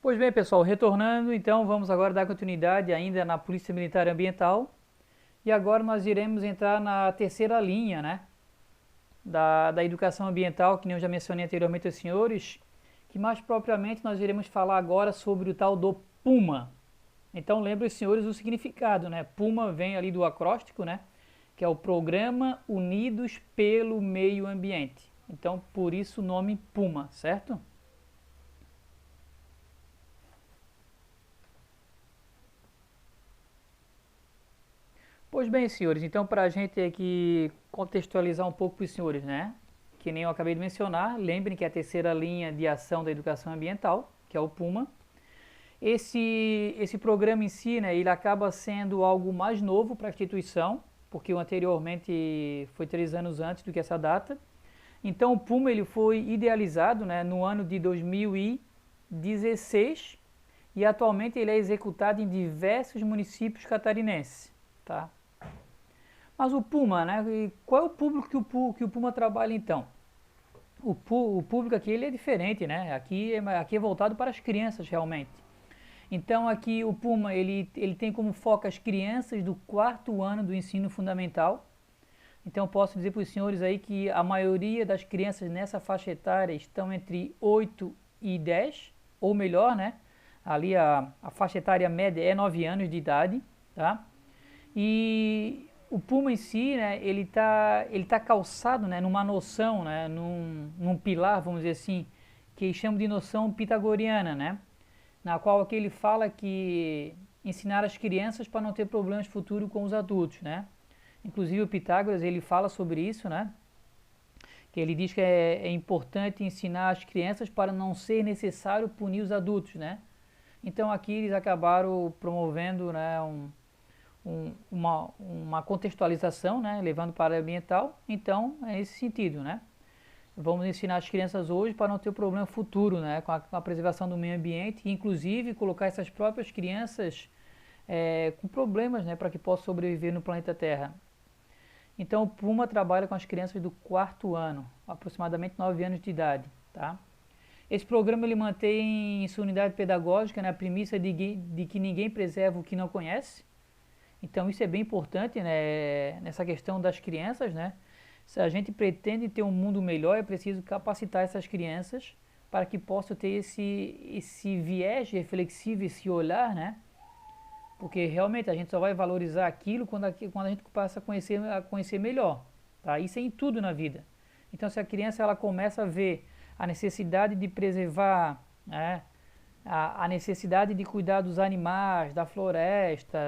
Pois bem, pessoal, retornando, então vamos agora dar continuidade ainda na Polícia Militar Ambiental. E agora nós iremos entrar na terceira linha, né, da educação ambiental, que nem eu já mencionei anteriormente aos senhores, que mais propriamente nós iremos falar agora sobre o tal do PUMA. Então lembre os senhores o significado, né? PUMA vem ali do acróstico, né, que é o Programa Unidos pelo Meio Ambiente. Então por isso o nome PUMA, certo? Pois bem, senhores, então para a gente aqui contextualizar um pouco para os senhores, né? Que nem eu acabei de mencionar, lembrem que é a terceira linha de ação da educação ambiental, que é o PUMA. Esse programa em si, né, ele acaba sendo algo mais novo para a instituição, porque o anteriormente foi 3 anos antes do que essa data. Então o PUMA ele foi idealizado, né, no ano de 2016 e atualmente ele é executado em diversos municípios catarinenses, tá? Mas o Puma, né? E qual é o público que o Puma trabalha então? O público aqui ele é diferente, né? Aqui é voltado para as crianças realmente. Então aqui o Puma ele tem como foco as crianças do quarto ano do ensino fundamental. Então posso dizer para os senhores aí que a maioria das crianças nessa faixa etária estão entre 8 e 10, ou melhor, né? Ali a faixa etária média é 9 anos de idade, tá? E o Puma em si, né, ele tá calçado, né, numa noção, né, num pilar, vamos dizer assim, que chamam de noção pitagoriana, né, na qual aqui ele fala que ensinar as crianças para não ter problemas futuros com os adultos, né. Inclusive o Pitágoras ele fala sobre isso, né, que ele diz que é importante ensinar as crianças para não ser necessário punir os adultos, né. Então aqui eles acabaram promovendo, né, uma contextualização, né, levando para a área ambiental. Então é esse sentido, né? Vamos ensinar as crianças hoje para não ter problema futuro, né, com a preservação do meio ambiente e inclusive colocar essas próprias crianças com problemas, né, para que possam sobreviver no planeta Terra. Então o Puma trabalha com as crianças do quarto ano, aproximadamente 9 anos de idade, tá? Esse programa ele mantém em sua unidade pedagógica, né, a premissa de que ninguém preserva o que não conhece. Então isso é bem importante, né, nessa questão das crianças, né? Se a gente pretende ter um mundo melhor, é preciso capacitar essas crianças para que possam ter esse viés reflexivo, esse olhar, né? Porque realmente a gente só vai valorizar aquilo quando a gente passa a conhecer melhor, tá? Isso é em tudo na vida. Então se a criança ela começa a ver a necessidade de preservar, né, a necessidade de cuidar dos animais, da floresta,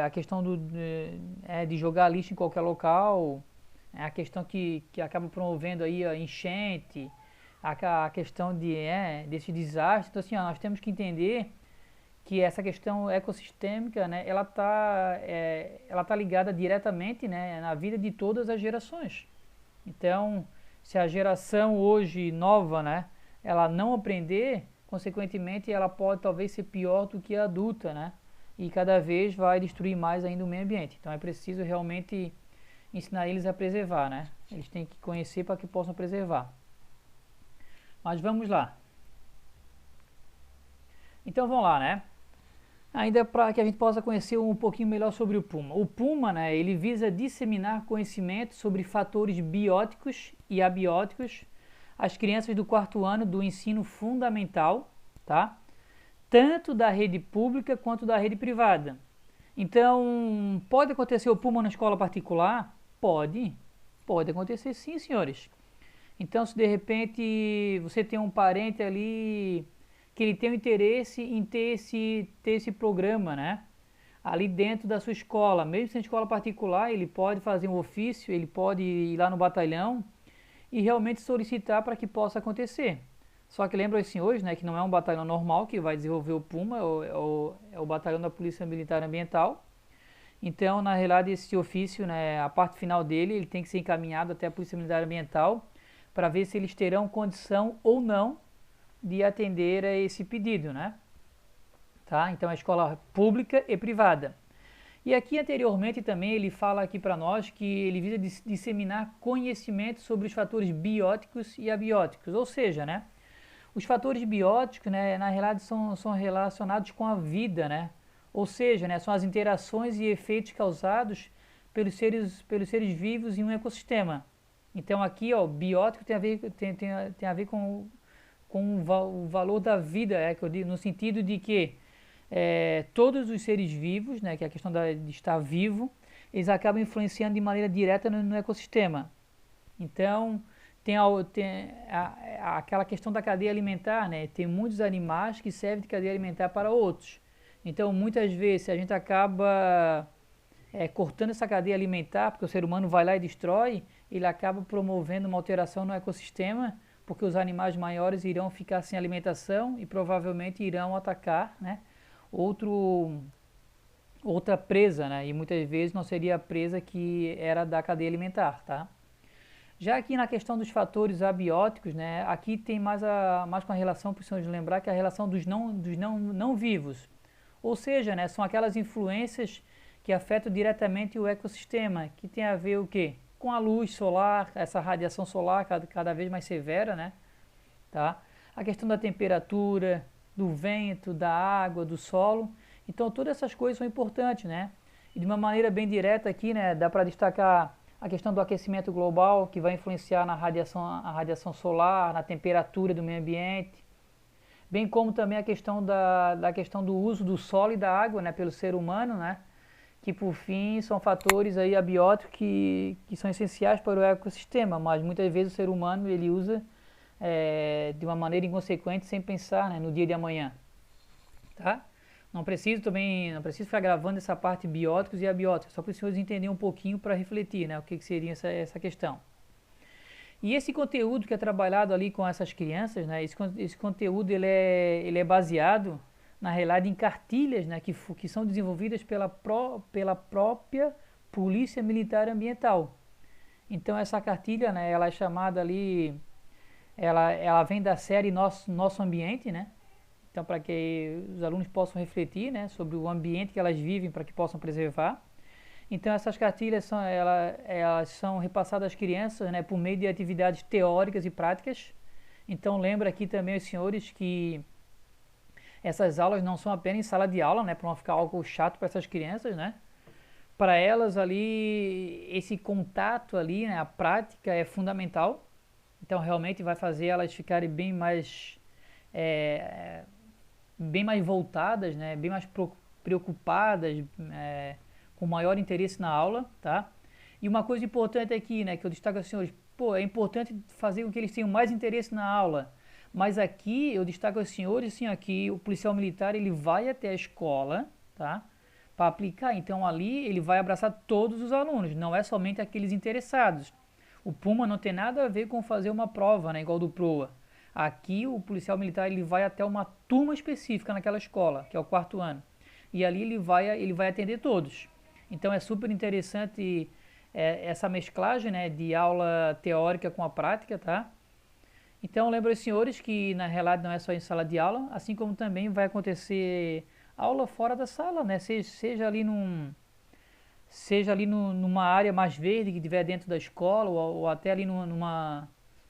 a questão de jogar lixo em qualquer local, a questão que acaba promovendo aí a enchente, a questão desse desastre. Então assim, ó, nós temos que entender que essa questão ecossistêmica, né, ela tá ligada diretamente, né, na vida de todas as gerações. Então, se a geração hoje nova, né, ela não aprender, consequentemente ela pode talvez ser pior do que a adulta, né? E cada vez vai destruir mais ainda o meio ambiente. Então é preciso realmente ensinar eles a preservar, né? Eles têm que conhecer para que possam preservar. Mas vamos lá. Então vamos lá, né? Ainda para que a gente possa conhecer um pouquinho melhor sobre o Puma. O Puma, né, ele visa disseminar conhecimento sobre fatores bióticos e abióticos às crianças do quarto ano do ensino fundamental, tá? Tanto da rede pública quanto da rede privada. Então, pode acontecer o Puma na escola particular? Pode acontecer sim, senhores. Então, se de repente você tem um parente ali que ele tem o interesse em ter esse programa, né? Ali dentro da sua escola, mesmo sendo escola particular, ele pode fazer um ofício, ele pode ir lá no batalhão e realmente solicitar para que possa acontecer. Só que lembra os senhores, né, que não é um batalhão normal que vai desenvolver o PUMA, é o batalhão da Polícia Militar Ambiental. Então, na realidade, esse ofício, né, a parte final dele, ele tem que ser encaminhado até a Polícia Militar Ambiental para ver se eles terão condição ou não de atender a esse pedido, né? Tá? Então, é escola pública e privada. E aqui anteriormente também ele fala aqui para nós que ele visa disseminar conhecimento sobre os fatores bióticos e abióticos, ou seja, né, Os fatores bióticos, né, na realidade são relacionados com a vida, né? Ou seja, né, são as interações e efeitos causados pelos seres vivos em um ecossistema. Então aqui, ó, biótico tem a ver com o valor da vida, que eu digo, no sentido de que todos os seres vivos, né, que é a questão de estar vivo, eles acabam influenciando de maneira direta no ecossistema. Então, aquela questão da cadeia alimentar, né? Tem muitos animais que servem de cadeia alimentar para outros. Então, muitas vezes, se a gente acaba cortando essa cadeia alimentar, porque o ser humano vai lá e destrói, ele acaba promovendo uma alteração no ecossistema, porque os animais maiores irão ficar sem alimentação e provavelmente irão atacar, né, outro, outra presa, né, e muitas vezes não seria a presa que era da cadeia alimentar, tá? Já aqui na questão dos fatores abióticos, né, aqui tem mais com a relação, precisamos lembrar, que é a relação dos não vivos. Ou seja, né, são aquelas influências que afetam diretamente o ecossistema, que tem a ver o quê? Com a luz solar, essa radiação solar cada vez mais severa, né? Tá? A questão da temperatura, do vento, da água, do solo. Então, todas essas coisas são importantes, né? E de uma maneira bem direta aqui, né, dá para destacar a questão do aquecimento global, que vai influenciar a radiação solar, na temperatura do meio ambiente, bem como também a questão da questão do uso do solo e da água, né, pelo ser humano, né, que por fim são fatores aí abióticos que são essenciais para o ecossistema, mas muitas vezes o ser humano ele usa de uma maneira inconsequente, sem pensar, né, no dia de amanhã, tá? Não preciso ficar gravando essa parte bióticos e abióticos, só para os senhores entenderem um pouquinho para refletir, né, o que seria essa questão. E esse conteúdo que é trabalhado ali com essas crianças, né, esse conteúdo ele é baseado, na realidade, em cartilhas, né, que são desenvolvidas pela própria Polícia Militar Ambiental. Então essa cartilha, né, ela é chamada ali, ela vem da série Nosso Ambiente, né? Então para que os alunos possam refletir, né, sobre o ambiente que elas vivem para que possam preservar. Então essas cartilhas elas são repassadas às crianças, né, por meio de atividades teóricas e práticas. Então lembra aqui também os senhores que essas aulas não são apenas em sala de aula, né, para não ficar algo chato para essas crianças, né? Para elas ali, esse contato ali, né, a prática é fundamental. Então realmente vai fazer elas ficarem é, bem mais voltadas, né, bem mais preocupadas, com maior interesse na aula, tá? E uma coisa importante aqui, né, que eu destaco aos senhores, pô, é importante fazer com que eles tenham mais interesse na aula. Mas aqui eu destaco aos senhores, assim, aqui o policial militar ele vai até a escola, tá? Para aplicar. Então ali ele vai abraçar todos os alunos, não é somente aqueles interessados. O Puma não tem nada a ver com fazer uma prova, né, igual do PROA. Aqui o policial militar ele vai até uma turma específica naquela escola, que é o 4º ano. E ali ele vai atender todos. Então é super interessante essa mesclagem, né, de aula teórica com a prática, tá? Então lembro aos senhores que na realidade não é só em sala de aula, assim como também vai acontecer aula fora da sala, né? Numa área mais verde que tiver dentro da escola ou até ali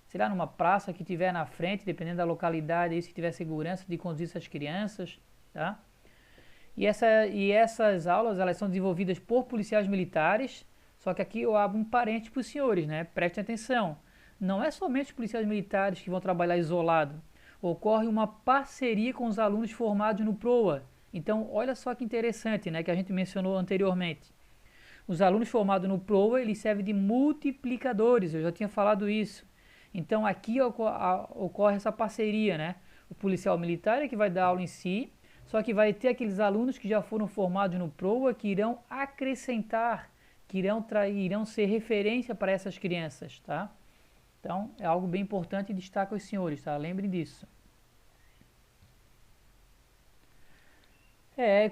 sei lá, numa praça que tiver na frente, dependendo da localidade, aí, se tiver segurança de conduzir essas crianças, tá? E essas aulas elas são desenvolvidas por policiais militares, só que aqui eu abro um parênteses para os senhores, né? Prestem atenção. Não é somente os policiais militares que vão trabalhar isolado. Ocorre uma parceria com os alunos formados no PROA. Então, olha só que interessante, né, que a gente mencionou anteriormente. Os alunos formados no PROA, eles servem de multiplicadores, eu já tinha falado isso. Então, aqui ocorre essa parceria, né? O policial militar é que vai dar aula em si, só que vai ter aqueles alunos que já foram formados no PROA que irão acrescentar, que irão ser referência para essas crianças, tá? Então, é algo bem importante e destaco aos senhores, tá? Lembrem disso.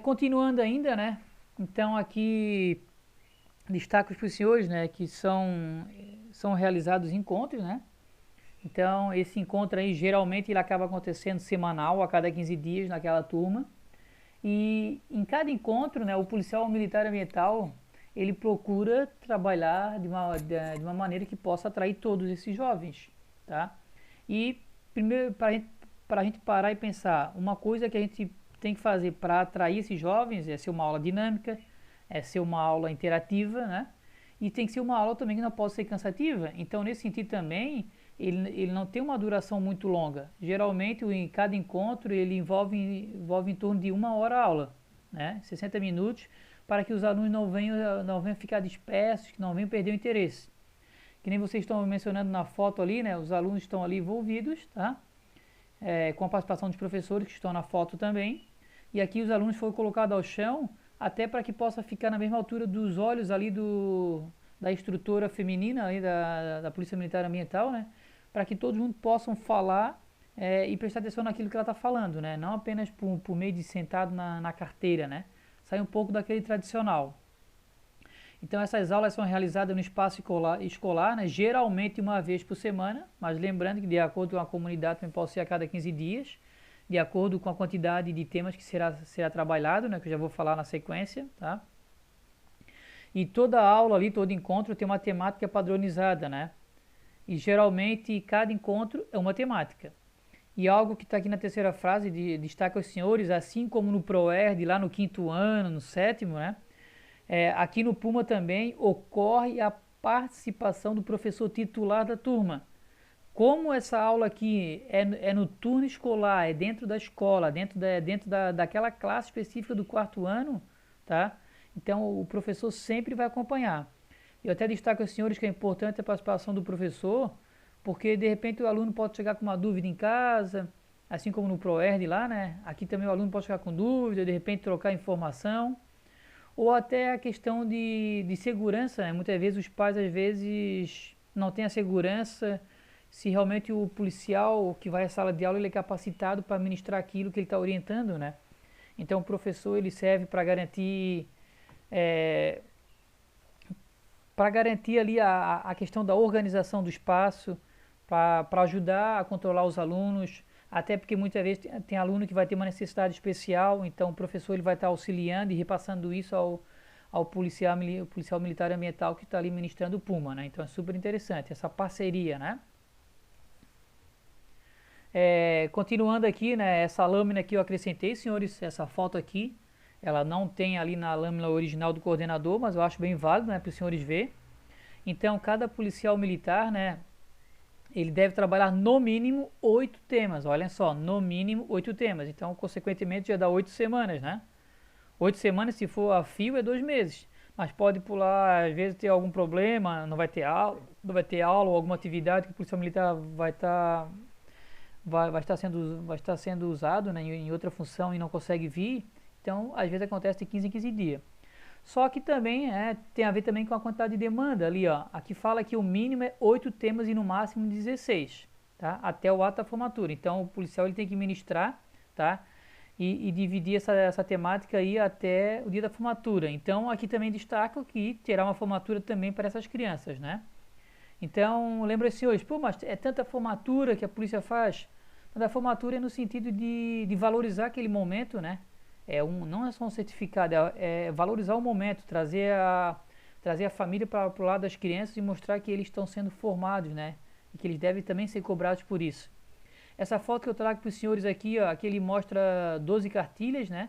Continuando ainda, né? Então, aqui destaco para os senhores, né, que são realizados encontros, né? Então, esse encontro aí, geralmente, ele acaba acontecendo semanal, a cada 15 dias, naquela turma. E em cada encontro, né, o policial militar ambiental, ele procura trabalhar de uma maneira que possa atrair todos esses jovens, tá? E primeiro, para a gente parar e pensar, uma coisa que a gente tem que fazer para atrair esses jovens é ser uma aula dinâmica, é ser uma aula interativa, né? E tem que ser uma aula também que não pode ser cansativa. Então, nesse sentido também, ele não tem uma duração muito longa. Geralmente, em cada encontro, ele envolve em torno de 1 hora a aula, né? 60 minutos, para que os alunos não venham ficar dispersos, que não venham perder o interesse. Que nem vocês estão mencionando na foto ali, né? Os alunos estão ali envolvidos, tá? Com a participação dos professores que estão na foto também. E aqui os alunos foram colocados ao chão, até para que possa ficar na mesma altura dos olhos ali da instrutora feminina ali da Polícia Militar Ambiental, né? Para que todos juntos possam falar e prestar atenção naquilo que ela está falando, né? Não apenas por meio de sentado na carteira, né? Sai um pouco daquele tradicional. Então essas aulas são realizadas no espaço escolar, né, geralmente uma vez por semana, mas lembrando que de acordo com a comunidade também pode ser a cada 15 dias, de acordo com a quantidade de temas que será trabalhado, né, que eu já vou falar na sequência, tá? E toda aula ali, todo encontro tem uma temática padronizada, né? E geralmente cada encontro é uma temática. E algo que está aqui na terceira frase, destaca aos senhores, assim como no ProERD, lá no 5º ano, no 7º, né? Aqui no Puma também ocorre a participação do professor titular da turma. Como essa aula aqui é no turno escolar, é dentro da escola, dentro daquela classe específica do 4º ano, tá? Então o professor sempre vai acompanhar. Eu até destaco aos senhores que é importante a participação do professor, porque de repente o aluno pode chegar com uma dúvida em casa, assim como no ProERD lá, né? Aqui também o aluno pode chegar com dúvida, de repente trocar informação. Ou até a questão de segurança, né? Muitas vezes os pais às vezes não têm a segurança se realmente o policial que vai à sala de aula ele é capacitado para ministrar aquilo que ele está orientando, né? Então o professor ele serve para garantir ali a questão da organização do espaço, para ajudar a controlar os alunos, até porque muitas vezes tem aluno que vai ter uma necessidade especial, então o professor ele vai estar auxiliando e repassando isso ao policial militar ambiental que está ali ministrando o Puma, né? Então é super interessante essa parceria, né? Continuando aqui, né, essa lâmina que eu acrescentei, senhores, essa foto aqui, ela não tem ali na lâmina original do coordenador, mas eu acho bem válido, né, para os senhores verem. Então, cada policial militar, né, ele deve trabalhar no mínimo 8 temas, olha só, no mínimo 8 temas. Então, consequentemente, já dá 8 semanas, né? 8 semanas, se for a fio, é 2 meses. Mas pode pular, às vezes ter algum problema, não vai ter aula ou alguma atividade que o policial militar vai estar sendo usado, né, em outra função e não consegue vir. Então, às vezes acontece de 15 em 15 dias. Só que também tem a ver também com a quantidade de demanda ali, ó. Aqui fala que o mínimo é 8 temas e no máximo 16, tá? Até o ato da formatura. Então, o policial ele tem que ministrar, tá? E dividir essa temática aí até o dia da formatura. Então, aqui também destaco que terá uma formatura também para essas crianças, né? Então, lembra, senhores, pô, mas é tanta formatura que a polícia faz? Mas a formatura é no sentido de valorizar aquele momento, né? Não é só um certificado, é valorizar o momento, trazer a família para o lado das crianças e mostrar que eles estão sendo formados, né? E que eles devem também ser cobrados por isso. Essa foto que eu trago para os senhores aqui, ó, aqui ele mostra 12 cartilhas, né?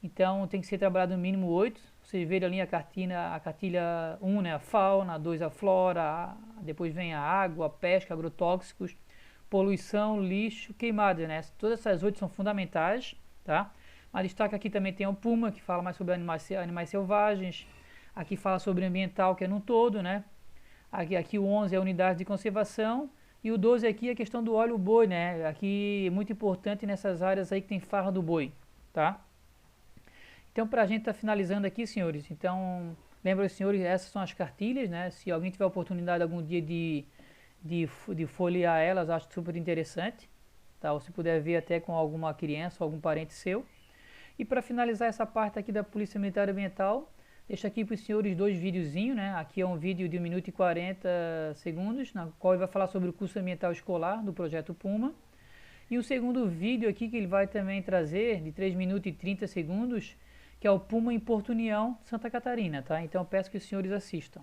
Então tem que ser trabalhado no mínimo 8. Vocês verem ali a cartilha 1, né? A fauna, a 2 a flora, depois vem a água, a pesca, agrotóxicos, poluição, lixo, queimadas, né? Todas essas 8 são fundamentais, tá? Mas destaque aqui também tem o Puma, que fala mais sobre animais selvagens. Aqui fala sobre ambiental, que é no todo, né? Aqui o 11 é a unidade de conservação. E o 12 aqui é a questão do óleo boi, né? Aqui muito importante nessas áreas aí que tem farra do boi, tá? Então, para a gente estar finalizando aqui, senhores, então, lembra os senhores, essas são as cartilhas, né? Se alguém tiver oportunidade algum dia de folhear elas, acho super interessante, tá? Ou se puder ver até com alguma criança ou algum parente seu. E para finalizar essa parte aqui da Polícia Militar Ambiental, deixo aqui para os senhores 2 videozinhos, né? Aqui é um vídeo de 1 minuto e 40 segundos, na qual ele vai falar sobre o curso ambiental escolar do Projeto Puma. E o segundo vídeo aqui que ele vai também trazer, de 3 minutos e 30 segundos, que é o Puma em Porto União, Santa Catarina, tá? Então eu peço que os senhores assistam.